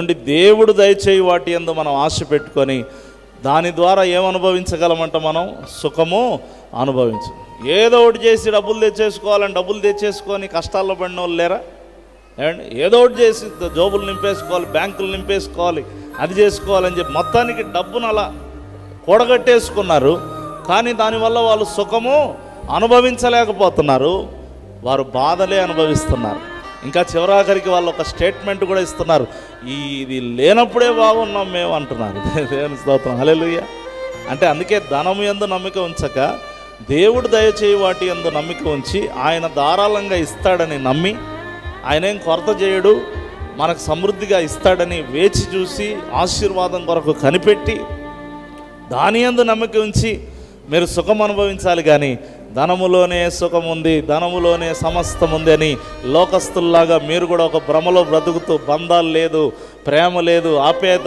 నుండి దేవుడు దయచేయి వాటి యందు మనం ఆశ పెట్టుకొని దాని ద్వారా ఏమనుభవించగలమంట? మనం సుఖము అనుభవించు. ఏదో ఒకటి చేసి డబ్బులు తెచ్చేసుకోవాలని డబ్బులు తెచ్చేసుకొని కష్టాల్లో పడిన వాళ్ళు లేరా? ఏమండి, ఏదో ఒకటి చేసి జోబులు నింపేసుకోవాలి, బ్యాంకులు నింపేసుకోవాలి, అది చేసుకోవాలని చెప్పి మొత్తానికి డబ్బును అలా కూడగట్టేసుకున్నారు. కానీ దానివల్ల వాళ్ళు సుఖము అనుభవించలేకపోతున్నారు, వారు బాధలే అనుభవిస్తున్నారు. ఇంకా చివరాఖరికి వాళ్ళు ఒక స్టేట్మెంట్ కూడా ఇస్తున్నారు, ఇది లేనప్పుడే బాగున్నాం మేము అంటున్నారు. దేవుని స్తోత్రం, హల్లెలూయా. అంటే అందుకే ధనము యందు నమ్మిక ఉంచక దేవుడు దయచేయి వాటి యందు నమ్మిక ఉంచి ఆయన ధారాళంగా ఇస్తాడని నమ్మి, ఆయనేం కొరత చేయడు, మనకు సమృద్ధిగా ఇస్తాడని వేచి చూసి ఆశీర్వాదం కొరకు కనిపెట్టి దాని యందు నమ్మిక ఉంచి మీరు సుఖం అనుభవించాలి. కానీ ధనములోనే సుఖం ఉంది, ధనములోనే సమస్తం ఉంది అని లోకస్తుల్లాగా మీరు కూడా ఒక భ్రమలో బ్రతుకుతూ బంధాలు లేదు, ప్రేమ లేదు, ఆప్యాయత